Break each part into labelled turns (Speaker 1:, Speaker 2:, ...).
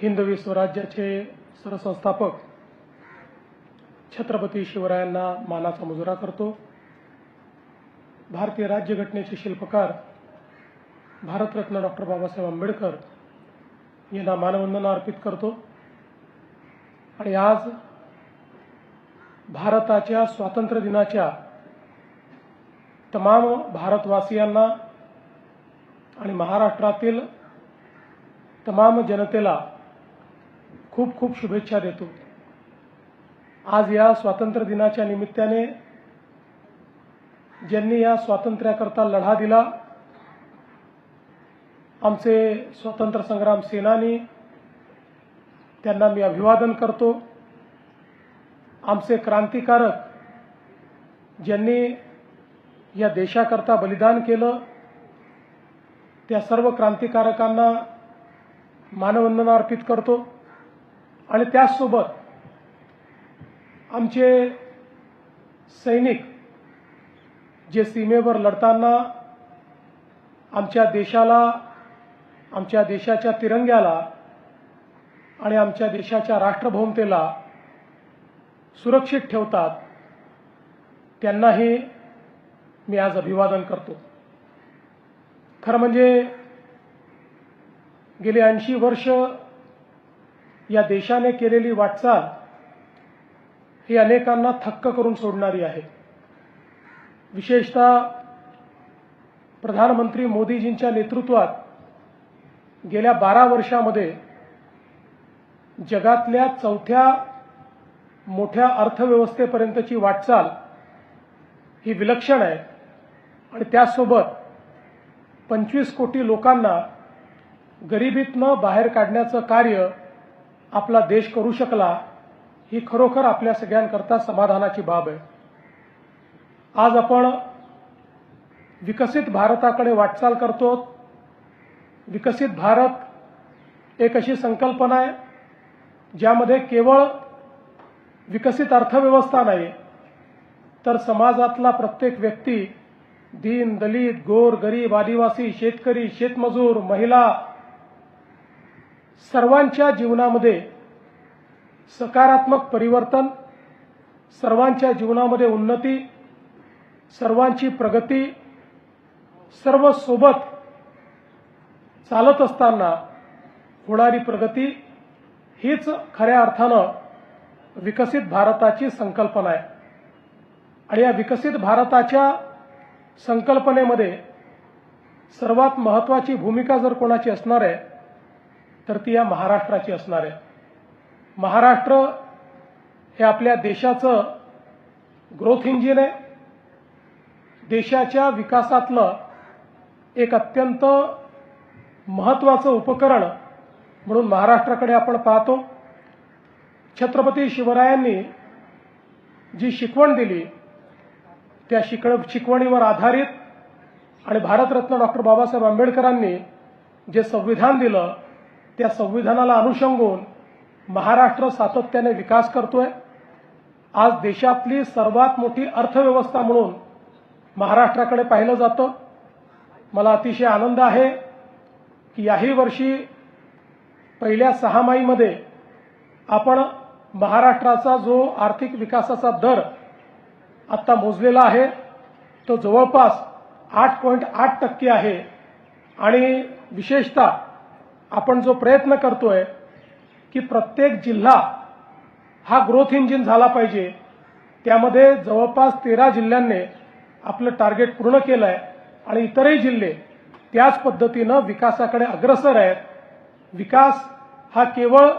Speaker 1: हिंदवी स्वराज्याचे सरसंस्थापक छत्रपती शिवरायांना मानाचा मुजरा करतो। भारतीय राज्यघटनेचे शिल्पकार भारतरत्न डॉक्टर बाबासाहेब आंबेडकर यांना मानवंदना अर्पित करतो। आणि आज भारताच्या स्वातंत्र्य दिनाच्या तमाम भारतवासियांना आणि महाराष्ट्रातील तमाम जनतेला खूप खूप शुभेच्छा देतो। आज या स्वातंत्र्य दिनाच्या निमित्ताने ज्यांनी या स्वातंत्र्याकरता लढा दिला, आमचे स्वातंत्र्य संग्राम सेनानी, त्यांना मी अभिवादन करतो। आमचे क्रांतिकारक ज्यांनी या देशाकरता बलिदान केलं, त्या सर्व क्रांतिकारकांना मानवंदना अर्पित करतो। आणि त्याचसोबत आमचे सैनिक जे सीमेवर लढताना आमच्या देशाला, आमच्या देशाच्या तिरंग्याला आणि आमच्या देशाच्या राष्ट्रभूमतेला सुरक्षित ठेवतात, त्यांनाही मी आज अभिवादन करतो। खरं म्हणजे गेली 80 वर्ष या देशाने केलेली वाटचाल ही अनेकांना थक्क करून सोडणारी आहे। विशेषतः प्रधानमंत्री मोदीजींच्या नेतृत्वात गेल्या 12 वर्षामध्ये जगातल्या चौथ्या मोठ्या अर्थव्यवस्थेपर्यंतची वाटचाल ही विलक्षण आहे। आणि त्यासोबत 25 कोटी लोकांना गरिबीतनं बाहेर काढण्याचं कार्य आपला देश करू शकला, ही खरोखर आपल्या सगळ्यांकरता समाधानाची बाब आहे। आज आपण विकसित भारताकडे वाटचाल करतो। विकसित भारत एक अशी संकल्पना आहे ज्यामध्ये केवळ विकसित अर्थव्यवस्था नाही, तर समाजातला प्रत्येक व्यक्ती, दीन दलित, गोर गरीब, आदिवासी, शेतकरी, शेतमजूर, महिला, सर्वांच्या जीवनामध्ये सकारात्मक परिवर्तन, सर्वांच्या जीवनामध्ये उन्नती, सर्वांची प्रगती, सर्व सोबत चालत असताना होणारी प्रगती हीच खऱ्या अर्थानं विकसित भारताची संकल्पना आहे। आणि या विकसित भारताच्या संकल्पनेमध्ये सर्वात महत्त्वाची भूमिका जर कोणाची असणार आहे तर ती या महाराष्ट्राची असणार आहे। महाराष्ट्र हे आपल्या देशाचं ग्रोथ इंजिन आहे। देशाच्या विकासातलं एक अत्यंत महत्त्वाचं उपकरण म्हणून महाराष्ट्राकडे आपण पाहतो। छत्रपती शिवरायांनी जी शिकवण दिली, त्या शिकवणीवर आधारित आणि भारतरत्न डॉक्टर बाबासाहेब आंबेडकरांनी जे संविधान दिलं, त्या संविधानाला अनुषंगून महाराष्ट्र सातत्याने विकास करतोय। आज देशातली सर्वात मोठी अर्थव्यवस्था म्हणून महाराष्ट्राकडे पाहिलं जातं। मला अतिशय आनंद आहे की याही वर्षी पहिल्या 6 आपण महाराष्ट्राचा जो आर्थिक विकासाचा दर आता मोजलेला आहे तो जवळपास 8.8% आहे। आणि विशेषतः आपण जो प्रयत्न करतोय की प्रत्येक जिल्हा हा ग्रोथ इंजिन झाला पाहिजे, त्यामध्ये जवळपास 13 जिल्ह्यांनी आपलं टार्गेट पूर्ण केलं आहे। आणि इतरही जिल्हे त्याच पद्धतीनं विकासाकडे अग्रसर आहेत। विकास हा केवळ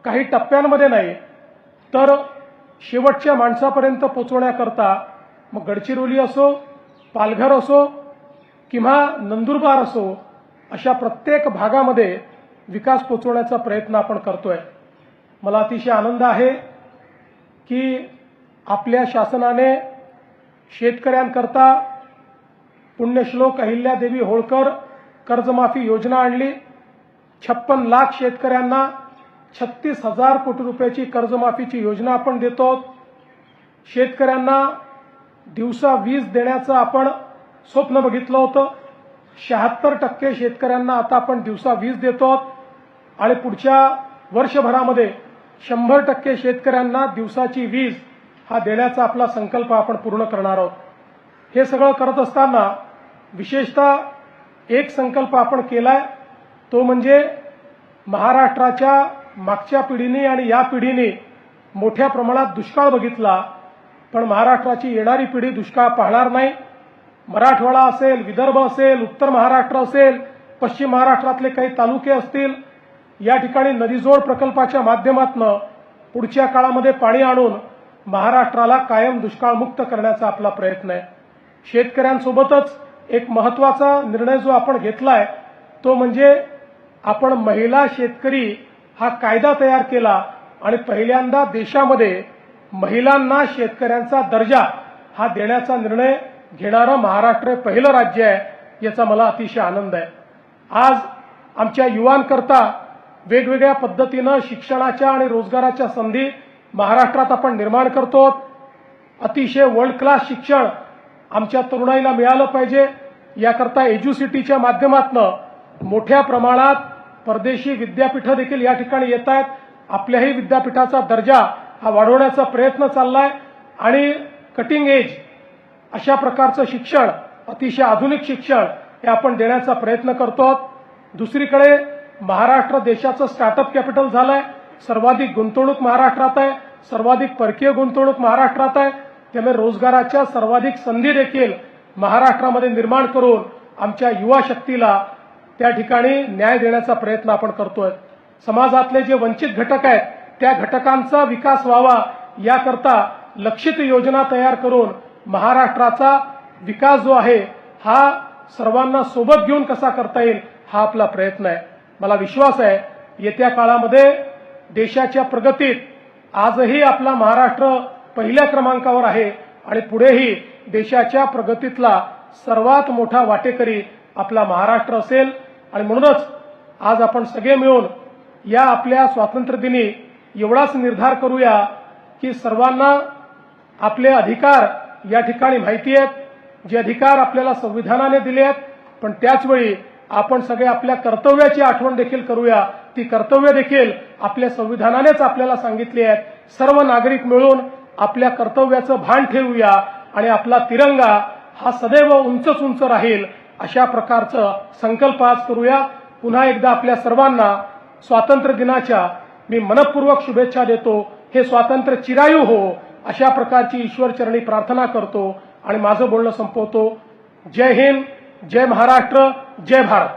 Speaker 1: काही टप्प्यांमध्ये नाही, तर शेवटच्या माणसापर्यंत पोहोचवण्याकरता मग गडचिरोली असो, पालघर असो किंवा नंदुरबार असो, अशा प्रत्येक भागामध्ये विकास पोहोचवण्याचा प्रयत्न आपण करतोय। मला अतिशय आनंद आहे की आपल्या शासनाने शेतकऱ्यांकरता पुण्यश्लोक अहिल्यादेवी होळकर कर्जमाफी योजना आणली। 56 लाख शेतकऱ्यांना 36,000 कोटी रुपयाची कर्जमाफीची योजना आपण देतो। शेतकऱ्यांना दिवसा वीज देण्याचं आपण स्वप्न बघितलं होतं। 76% शेतकऱ्यांना आता आपण दिवसा वीज देतो आणि पुढच्या वर्षभरामध्ये 100% शेतकऱ्यांना दिवसाची वीज हा देण्याचा आपला संकल्प आपण पूर्ण करणार आहोत. हे सगळं करत असताना विशेषतः एक संकल्प आपण केलाय, तो म्हणजे महाराष्ट्राच्या मागच्या पिढीने आणि या पिढीने मोठ्या प्रमाणात दुष्काळ बघितला, पण महाराष्ट्राची येणारी पिढी दुष्काळ पाहणार नाही. मराठवाडा असेल, विदर्भ असेल, उत्तर महाराष्ट्र असेल, पश्चिम महाराष्ट्रातले काही तालुके असतील, या ठिकाणी नदीजोड प्रकल्पाच्या माध्यमातून पुढच्या काळामध्ये पाणी आणून महाराष्ट्राला कायम दुष्काळमुक्त करण्याचा आपला प्रयत्न आहे. शेतकऱ्यांसोबतच एक महत्त्वाचा निर्णय जो आपण घेतलाय तो म्हणजे आपण महिला शेतकरी हा कायदा तयार केला आणि पहिल्यांदा देशामध्ये महिलांना शेतकऱ्यांचा दर्जा हा देण्याचा निर्णय घेणारं महाराष्ट्र हे पहिलं राज्य आहे. याचा मला अतिशय आनंद आहे. आज आमच्या युवांकरता वेगवेगळ्या पद्धतीनं शिक्षणाच्या आणि रोजगाराच्या संधी महाराष्ट्रात आपण निर्माण करतो. अतिशय वर्ल्ड क्लास शिक्षण आमच्या तरुणाईला मिळालं पाहिजे, याकरता एज्युसिटीच्या माध्यमातून मोठ्या प्रमाणात परदेशी विद्यापीठं देखील या ठिकाणी येत आहेत. आपल्याही विद्यापीठाचा दर्जा हा वाढवण्याचा प्रयत्न चाललाय आणि कटिंग एज अशा प्रकारचं शिक्षण, अतिशय आधुनिक शिक्षण हे आपण देण्याचा प्रयत्न करतो. दुसरीकडे महाराष्ट्र देशाचं स्टार्टअप कॅपिटल झालंय. सर्वाधिक गुंतवणूक महाराष्ट्रात आहे, सर्वाधिक परकीय गुंतवणूक महाराष्ट्रात आहे. त्यामुळे रोजगाराच्या सर्वाधिक संधी देखील महाराष्ट्रामध्ये निर्माण करून आमच्या युवा शक्तीला त्या ठिकाणी न्याय देण्याचा प्रयत्न आपण करतोय. समाजातले जे वंचित घटक आहेत त्या घटकांचा विकास व्हावा याकरता लक्षित योजना तयार करून महाराष्ट्राचा विकास जो आहे हा सर्वांना सोबत घेऊन कसा करता येईल हा आपला प्रयत्न आहे. मला विश्वास आहे येत्या काळामध्ये देशाच्या प्रगतीत आजही आपला महाराष्ट्र पहिल्या क्रमांकावर आहे आणि पुढेही देशाच्या प्रगतीतला सर्वात मोठा वाटेकरी आपला महाराष्ट्र असेल. आणि म्हणूनच आज आपण सगळे मिळून या आपल्या स्वातंत्र्य दिनी एवढाच निर्धार करूया की सर्वांना आपले अधिकार या ठिकाणी माहिती आहेत, जे अधिकार आपल्याला संविधानाने दिले आहेत, पण त्याचवेळी आपण सगळे आपल्या कर्तव्याची आठवण देखील करूया. ती कर्तव्य देखील आपल्या संविधानानेच आपल्याला सांगितली आहेत. सर्व नागरिक मिळून आपल्या कर्तव्याचं भान ठेवूया आणि आपला तिरंगा हा सदैव उंचच उंच राहील अशा प्रकारचं संकल्प आज करूया. पुन्हा एकदा आपल्या सर्वांना स्वातंत्र्य दिनाच्या मी मनपूर्वक शुभेच्छा देतो. हे स्वातंत्र्य चिरायू हो अशा प्रकारची ईश्वरचरणी प्रार्थना करतो आणि माझं बोलणं संपवतो. जय हिंद, जय महाराष्ट्र, जय भारत.